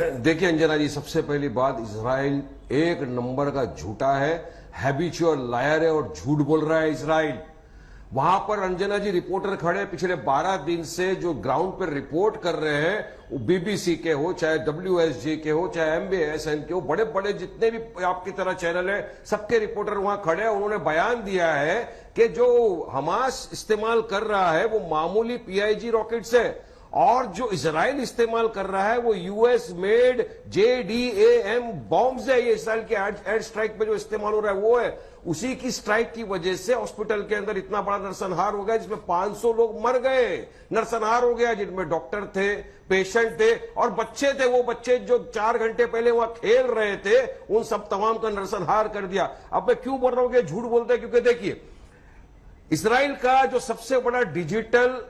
देखिए अंजना जी, सबसे पहली बात, इजराइल एक नंबर का झूठा है, हैबिचुअल लायर है और झूठ बोल रहा है इजराइल। वहां पर अंजना जी रिपोर्टर खड़े पिछले 12 दिन से जो ग्राउंड पर रिपोर्ट कर रहे हैं, वो बीबीसी के हो, चाहे WSG के हो, चाहे MBSN के हो, बड़े बड़े जितने भी आपकी तरह चैनल है, सबके रिपोर्टर वहां खड़े हैं। उन्होंने बयान दिया है कि जो हमास इस्तेमाल कर रहा है वो मामूली PIG रॉकेट्स है, और जो इजराइल इस्तेमाल कर रहा है वो US मेड JDAM बॉम्ब्स है। ये इसराइल के एयर स्ट्राइक पे जो इस्तेमाल हो रहा है वो है। उसी की स्ट्राइक की वजह से हॉस्पिटल के अंदर इतना बड़ा नरसंहार हो गया, जिसमें 500 लोग मर गए, नरसंहार हो गया, जिनमें डॉक्टर थे, पेशेंट थे और बच्चे थे। वो बच्चे जो 4 घंटे पहले वहां खेल रहे थे, उन सब तमाम का नरसंहार कर दिया। अब मैं क्यों बोल रहा हूं कि झूठ बोलते हैं, क्योंकि देखिए इसराइल का जो सबसे बड़ा डिजिटल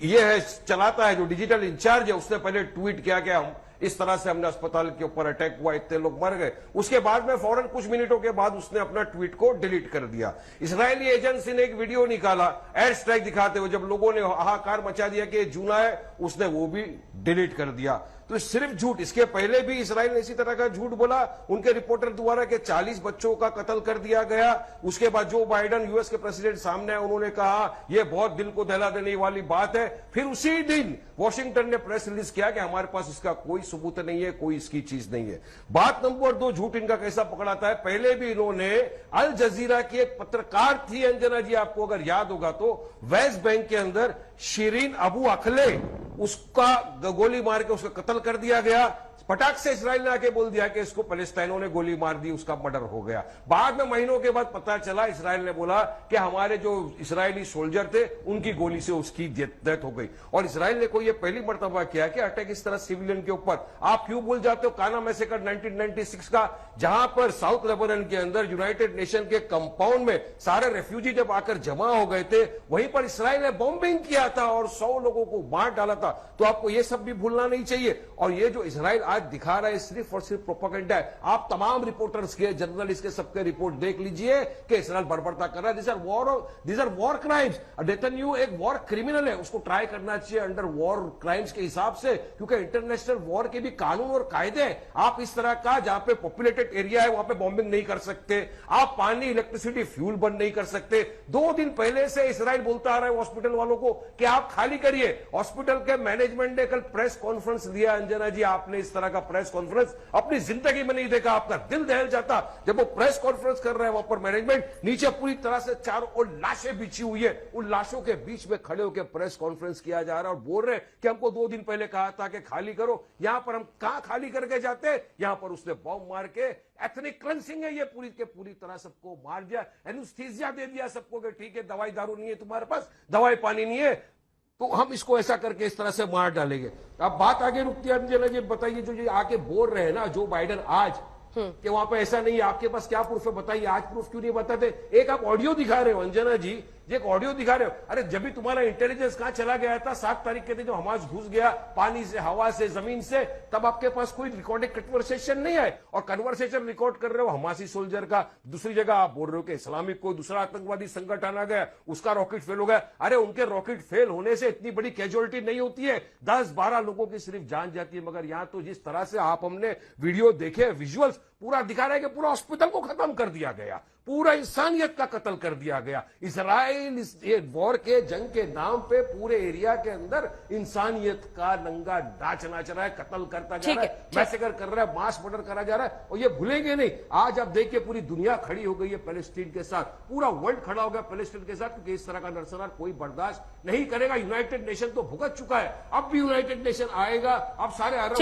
ये है, चलाता है, जो डिजिटल इंचार्ज है, उसने पहले ट्वीट किया कि हम इस तरह से हमने अस्पताल के ऊपर अटैक हुआ, इतने लोग मर गए। उसके बाद में फौरन कुछ मिनटों के बाद उसने अपना ट्वीट को डिलीट कर दिया। इजरायली एजेंसी ने एक वीडियो निकाला एयर स्ट्राइक दिखाते हुए, जब लोगों ने हाहाकार मचा दिया कि जूना है, उसने वो भी डिलीट कर दिया। तो सिर्फ झूठ, इसके पहले भी इसराइल ने इसी तरह का झूठ बोला उनके रिपोर्टर द्वारा कि 40 बच्चों का कत्ल कर दिया गया। उसके बाद जो बाइडन US के प्रेसिडेंट सामने आए, उन्होंने कहा यह बहुत दिल को दहला देने वाली बात है। फिर उसी दिन वॉशिंगटन ने प्रेस रिलीज किया कि हमारे पास इसका कोई सबूत नहीं है, कोई इसकी चीज नहीं है। बात नंबर 2, झूठ इनका कैसा पकड़ाता है। पहले भी इन्होंने अल जजीरा की एक पत्रकार थी अंजना जी, आपको अगर याद होगा तो, वेस्ट बैंक के अंदर शिरीन अबू अखले, उसका गोली मार के उसका कत्ल कर दिया गया। पटाख से इसराइल ने आके बोल दिया कि इसको पैलेस्टाइनों ने गोली मार दी, उसका मर्डर हो गया। बाद में महीनों के बाद पता चला, इसराइल ने बोला कि हमारे जो इजरायली सोल्जर थे उनकी गोली से उसकी डेथ हो गई। और इसराइल ने कोई ये पहली मर्तबा किया कि अटैक इस तरह सिविलियन के ऊपर। आप क्यों भूल जाते हो काना मैसेकर 1996 का, जहां पर साउथ लेबनान के अंदर यूनाइटेड नेशन के कंपाउंड में सारे रेफ्यूजी जब आकर जमा हो गए थे, वहीं पर इसराइल ने बॉम्बिंग किया था और 100 लोगों को मार डाला था। तो आपको ये सब भी भूलना नहीं चाहिए। और ये जो इसराइल आज दिखा रहा है सिर्फ और सिर्फ प्रोपेगेंडा है। आप तमाम रिपोर्टर्स के, जर्नलिस्ट के, सबके रिपोर्ट देख लीजिए कि इसराइल बर्बरता कर रहा है। This are war crimes. Netanyahu एक वॉर क्रिमिनल है, उसको ट्राई करना चाहिए अंडर वॉर क्राइम्स के हिसाब से, क्योंकि इंटरनेशनल वॉर के भी कानून और कायदे हैं। आप इस तरह का, जहां पे पॉपुलेटेड एरिया है, वहां पे बॉम्बिंग नहीं कर सकते। आप पानी, इलेक्ट्रिसिटी, फ्यूल बंद नहीं कर सकते। 2 दिन पहले से इसराइल बोलता आ रहा है हॉस्पिटल वालों को कि आप खाली करिए। हॉस्पिटल के मैनेजमेंट ने कल प्रेस कॉन्फ्रेंस लिया अंजना जी, आपने इस तरह का प्रेस कॉन्फ्रेंस अपनी जिंदगी में नहीं देखा। आपका दिल दहल जाता जब वो प्रेस कॉन्फ्रेंस कर रहे हैं। वहां पर मैनेजमेंट नीचे पूरी तरह से चारों ओर लाशें बिछी हुई है, उन लाशों के बीच में खड़े होकर प्रेस कॉन्फ्रेंस किया जा रहा है और बोल रहे हैं कि हमको 2 दिन पहले कहा था कि खाली करो। यहां पर हम कहां खाली करके जाते, यहां पर उसने बॉम्ब मार के, एथनिक क्लेंसिंग है ये, पूरी के पूरी तरह सबको मार दिया, एनेस्थीसिया दे दिया सबको कि ठीक है, दवाई दारू नहीं है तुम्हारे पास, दवाई पानी नहीं है, तो हम इसको ऐसा करके इस तरह से मार डालेंगे। अब बात आगे रुकती है अंजना जी, बताइए जो ये आके बोल रहे हैं ना जो बाइडन आज कि वहां पे ऐसा नहीं है, आपके पास क्या प्रूफ है बताइए। आज प्रूफ क्यों नहीं बताते? एक आप ऑडियो दिखा रहे हो अंजना जी, एक ऑडियो दिखा रहे हो। अरे जब भी तुम्हारा इंटेलिजेंस कहां चला गया था 7 तारीख के दिन, जो हमास घुस गया पानी से, हवा से, जमीन से, तब आपके पास कोई रिकॉर्डेड कन्वर्सेशन नहीं है। और कन्वर्सेशन रिकॉर्ड कर रहे हो हमासी सोल्जर का। दूसरी जगह आप बोल रहे हो कि इस्लामिक कोई दूसरा आतंकवादी संगठन आ गया, उसका रॉकेट फेल हो गया। अरे उनके रॉकेट फेल होने से इतनी बड़ी कैजुअलिटी नहीं होती है, 10-12 लोगों की सिर्फ जान जाती है। मगर यहां तो जिस तरह से आप हमने वीडियो देखे, विजुअल्स पूरा दिखा रहे हैं कि पूरा हॉस्पिटल को खत्म कर दिया गया, पूरा इंसानियत का कत्ल कर दिया गया। इजराइल इस वॉर के, जंग के नाम पे पूरे एरिया के अंदर इंसानियत का नंगा नाच नाच रहा है, कत्ल करता जा रहा है, मैसेकर कर रहा है, मास मर्डर करा जा रहा है। और ये भूलेंगे नहीं। आज आप देखिए पूरी दुनिया खड़ी हो गई है पैलेस्टीन के साथ, पूरा वर्ल्ड खड़ा हो गया पैलेस्टीन के साथ, क्योंकि इस तरह का नरसंहार कोई बर्दाश्त नहीं करेगा। यूनाइटेड नेशन तो भुगत चुका है, अब भी यूनाइटेड नेशन आएगा। अब सारे अरब